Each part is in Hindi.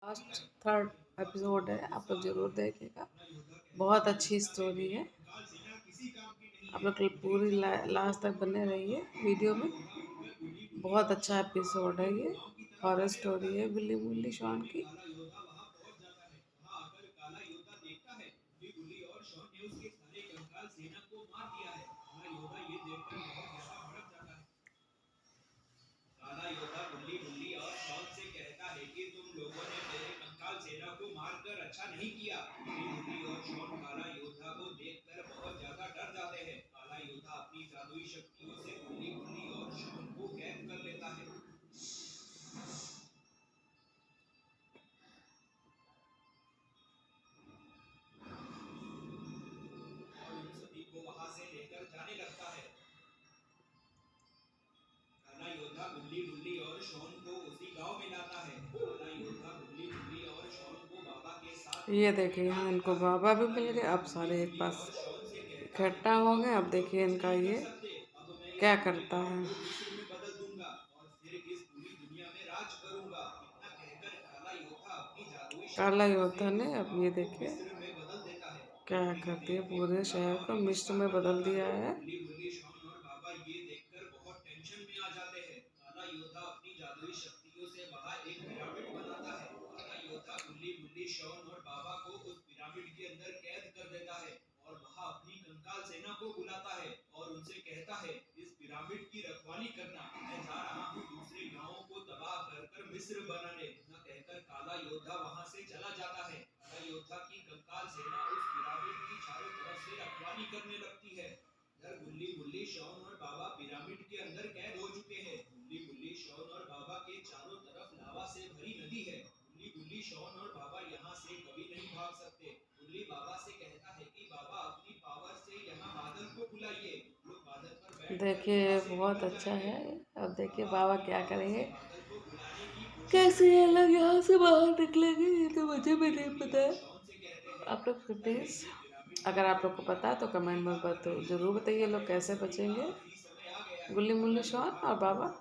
लास्ट थर्ड एपिसोड है, आप लोग जरूर देखिएगा। बहुत अच्छी स्टोरी है। आप लोग पूरी लास्ट तक बने रहिए वीडियो में। बहुत अच्छा एपिसोड है ये। हॉरर स्टोरी है बिल्ली बुल्ली शॉन की। ये देखिए यहाँ इनको बाबा भी मिल गए। अब सारे एक पास इकट्ठा हो गए। अब देखिए इनका ये क्या करता है। काला योद्धा ने अब ये देखिए क्या कर दिया, पूरे शहर को मिस्र में बदल दिया है। देखिए बहुत अच्छा है। अब देखिए बाबा क्या करेंगे, कैसे ये लोग यहाँ से बाहर निकलेंगे, ये तो मुझे भी नहीं पता है। आप लोग प्लीज़ अगर आप लोग को पता है तो कमेंट में जरूर बताइए लोग कैसे बचेंगे, गुल्ली मुल्ली शॉन और बाबा।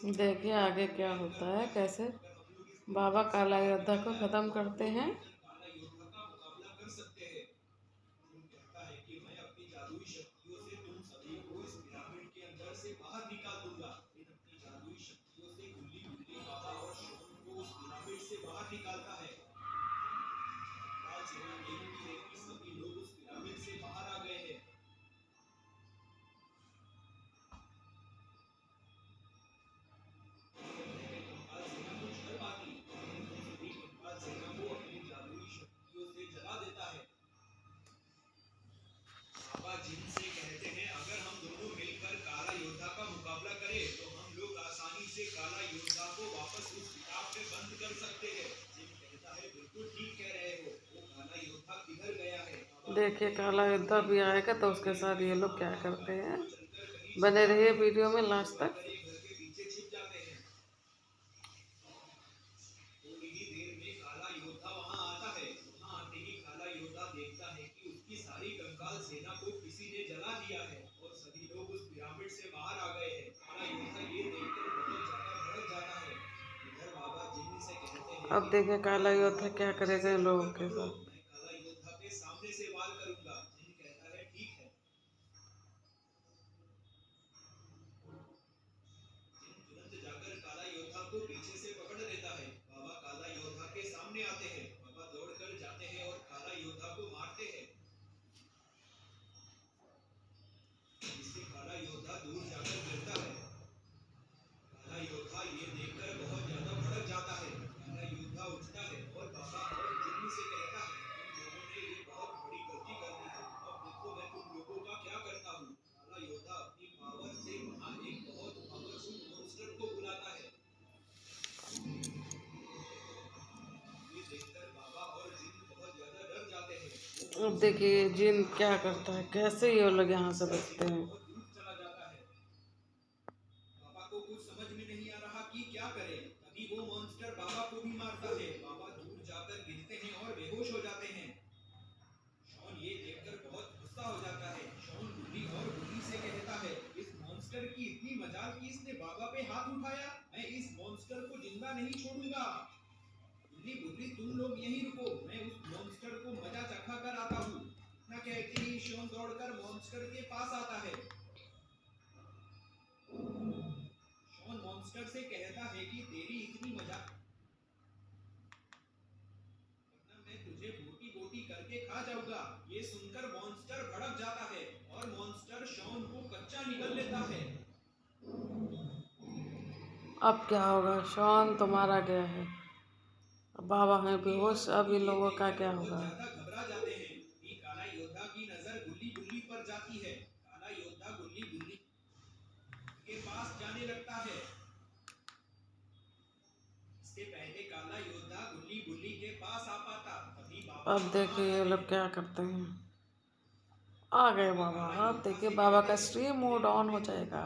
देखिए आगे क्या होता है, कैसे बाबा काला योद्धा को खत्म करते हैं। देखिए काला योद्धा भी आएगा तो उसके साथ ये लोग क्या करते हैं। बने रहिए वीडियो में लास्ट तक। अब देखे काला योद्धा क्या करेगा इन लोगों के साथ। अब देखिए जिन क्या करता है, कैसे ये लोग यहाँ से बचते हैं। अब क्या होगा, शॉन तो मारा गया है, अब बाबा हैं बेहोश, अब इन लोगों का क्या होगा। अब देखिए ये लोग क्या करते हैं। आ गए बाबा। अब देखिए बाबा का स्ट्रीम मोड ऑन हो जाएगा।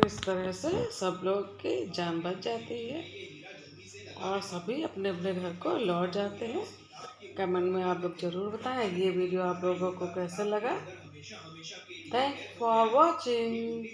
इस तरह से सब लोग की जान बच जाती है और सभी अपने अपने घर को लौट जाते हैं। कमेंट में आप लोग जरूर बताएं ये वीडियो आप लोगों को कैसा लगा। Thanks for watching.